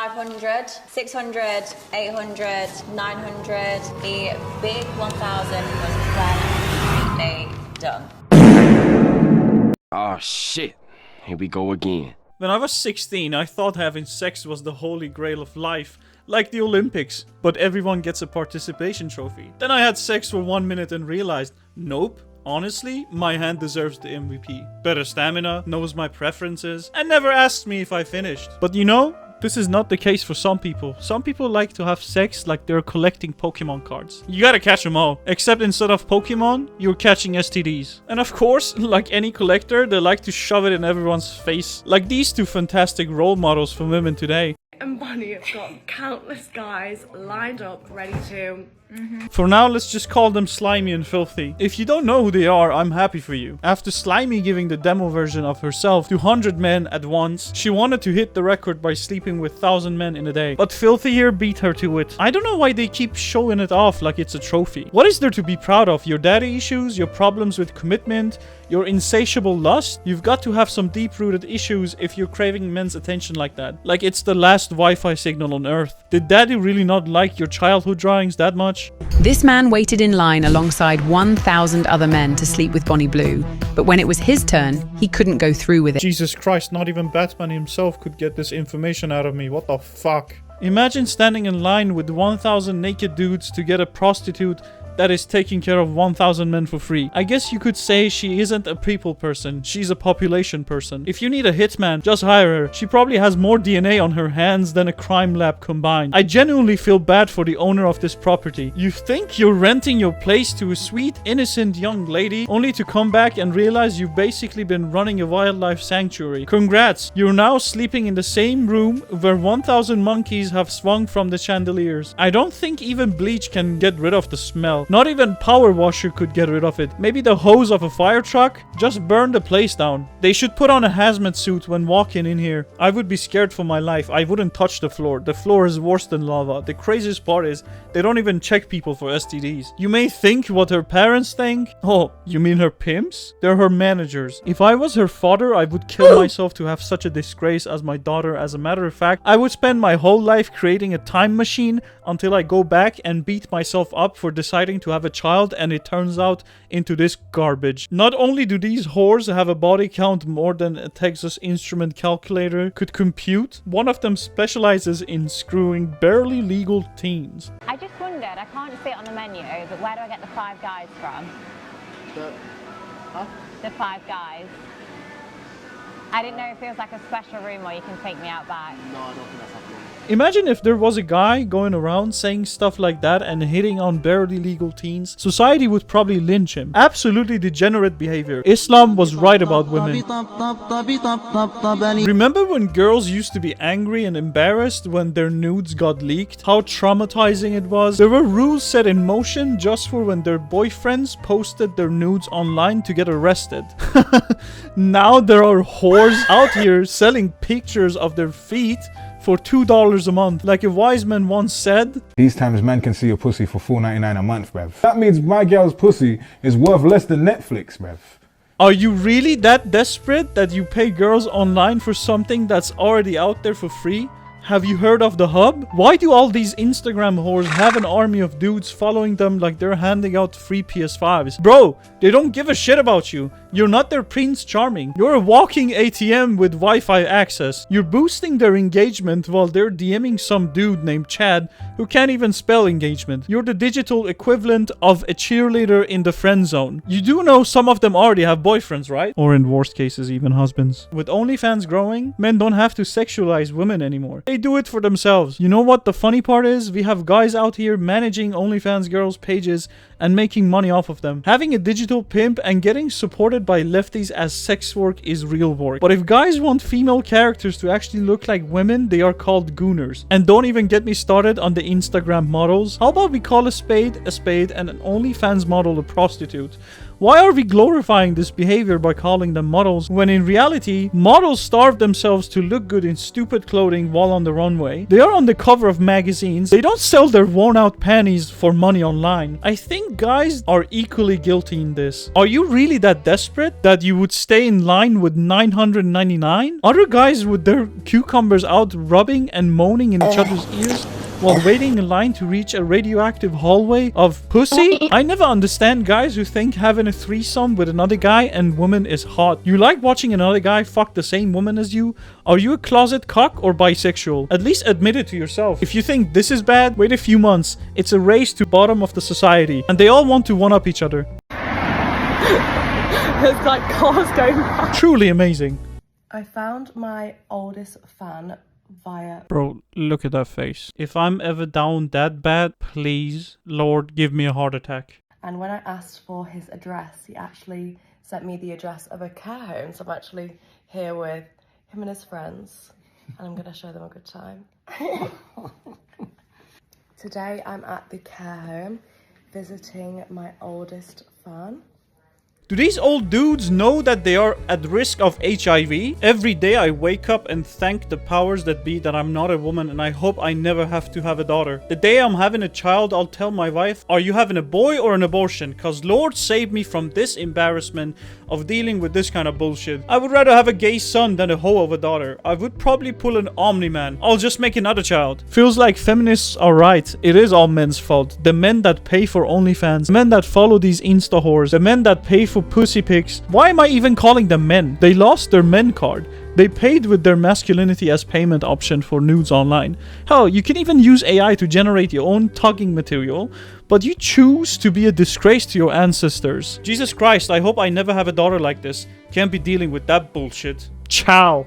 500, 600, 800, 900. The big 1000 was then completely done. Oh shit, here we go again. When I was 16, I thought having sex was the holy grail of life, like the Olympics, but everyone gets a participation trophy. Then I had sex for 1 minute and realized, nope. Honestly, my hand deserves the MVP. Better stamina, knows my preferences, and never asks me if I finished. But you know, this is not the case for some people. Some people like to have sex like they're collecting Pokemon cards. You gotta catch them all. Except instead of Pokemon, you're catching STDs. And of course, like any collector, they like to shove it in everyone's face. Like these two fantastic role models for women today. And Bunny have got countless guys lined up, ready to... For now, let's just call them Slimy and Filthy. If you don't know who they are, I'm happy for you. After Slimy giving the demo version of herself to 100 men at once, she wanted to hit the record by sleeping with 1,000 men in a day. But Filthy here beat her to it. I don't know why they keep showing it off like it's a trophy. What is there to be proud of? Your daddy issues? Your problems with commitment? Your insatiable lust? You've got to have some deep-rooted issues if you're craving men's attention like that. Like it's the last Wi-Fi signal on Earth. Did daddy really not like your childhood drawings that much? This man waited in line alongside 1,000 other men to sleep with Bonnie Blue, but when it was his turn, he couldn't go through with it. Jesus Christ, not even Batman himself could get this information out of me. What the fuck? Imagine standing in line with 1,000 naked dudes to get a prostitute that is taking care of 1,000 men for free. I guess you could say she isn't a people person, she's a population person. If you need a hitman, just hire her. She probably has more DNA on her hands than a crime lab combined. I genuinely feel bad for the owner of this property. You think you're renting your place to a sweet, innocent young lady, only to come back and realize you've basically been running a wildlife sanctuary. Congrats, you're now sleeping in the same room where 1,000 monkeys have swung from the chandeliers. I don't think even bleach can get rid of the smell. Not even power washer could get rid of it. Maybe the hose of a fire truck? Just burn the place down. They should put on a hazmat suit when walking in here. I would be scared for my life. I wouldn't touch the floor. The floor is worse than lava. The craziest part is they don't even check people for STDs. You may think what her parents think. Oh, you mean her pimps? They're her managers. If I was her father, I would kill myself to have such a disgrace as my daughter. As a matter of fact, I would spend my whole life creating a time machine until I go back and beat myself up for deciding to have a child and it turns out into this garbage. Not only do these whores have a body count more than a Texas Instrument calculator could compute, one of them specializes in screwing barely legal teens. I just wondered, I can't see it on the menu, but where do I get the Five Guys from? The Five Guys. I didn't know if there was like a special room where you can take me out back. No, I don't think that's happening. Imagine if there was a guy going around saying stuff like that and hitting on barely legal teens. Society would probably lynch him. Absolutely degenerate behavior. Islam was right about women. Remember when girls used to be angry and embarrassed when their nudes got leaked? How traumatizing it was? There were rules set in motion just for when their boyfriends posted their nudes online to get arrested. Now there are whores out here selling pictures of their feet for $2 a month. Like a wise man once said, these times man can see your pussy for $4.99 a month, bruv. That means my girl's pussy is worth less than Netflix, bruv. Are you really that desperate that you pay girls online for something that's already out there for free? Have you heard of the Hub? Why do all these Instagram whores have an army of dudes following them like they're handing out free PS5s? Bro, they don't give a shit about you. You're not their Prince Charming. You're a walking ATM with Wi-Fi access. You're boosting their engagement while they're DMing some dude named Chad who can't even spell engagement. You're the digital equivalent of a cheerleader in the friend zone. You do know some of them already have boyfriends, right? Or in worst cases, even husbands. With OnlyFans growing, men don't have to sexualize women anymore. They do it for themselves. You know what the funny part is? We have guys out here managing OnlyFans girls' pages and making money off of them. Having a digital pimp and getting supported by lefties as sex work is real work. But if guys want female characters to actually look like women, they are called gooners. And don't even get me started on the Instagram models. How about we call a spade and an OnlyFans model a prostitute? Why are we glorifying this behavior by calling them models, when in reality, models starve themselves to look good in stupid clothing while on the runway? They are on the cover of magazines. They don't sell their worn out panties for money online. I think guys are equally guilty in this. Are you really that desperate that you would stay in line with 999? Other guys with their cucumbers out rubbing and moaning in each other's ears while waiting in line to reach a radioactive hallway of pussy? I never understand guys who think having a threesome with another guy and woman is hot. You like watching another guy fuck the same woman as you? Are you a closet cock or bisexual? At least admit it to yourself. If you think this is bad, wait a few months. It's a race to bottom of the society, and they all want to one-up each other. There's like cars going by. Truly amazing. I found my oldest fan via... Bro, look at that face. If I'm ever down that bad, please, Lord, give me a heart attack. And when I asked for his address, he actually sent me the address of a care home. So I'm actually here with him and his friends, and I'm gonna show them a good time. Today I'm at the care home visiting my oldest fan. Do these old dudes know that they are at risk of HIV? Every day I wake up and thank the powers that be that I'm not a woman, and I hope I never have to have a daughter. The day I'm having a child, I'll tell my wife, are you having a boy or an abortion? Cause Lord save me from this embarrassment of dealing with this kind of bullshit. I would rather have a gay son than a hoe of a daughter. I would probably pull an Omni-Man. I'll just make another child. Feels like feminists are right. It is all men's fault. The men that pay for OnlyFans, the men that follow these Insta whores, the men that pay for pussy pics. Why am I even calling them men? They lost their men card. They paid with their masculinity as payment option for nudes online. Hell, you can even use AI to generate your own tugging material, but you choose to be a disgrace to your ancestors. Jesus Christ, I hope I never have a daughter like this. Can't be dealing with that bullshit. Ciao.